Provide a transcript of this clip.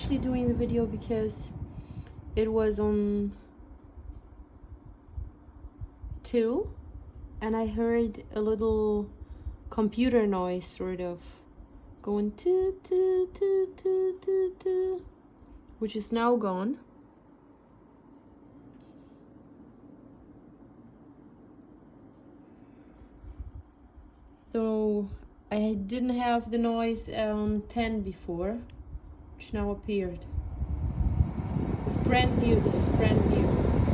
actually doing the video because it was on 2 and I heard a little computer noise sort of going toot toot toot toot toot toot, which is now gone. So I didn't have the noise on 10 before, which now appeared. It's brand new, this is brand new.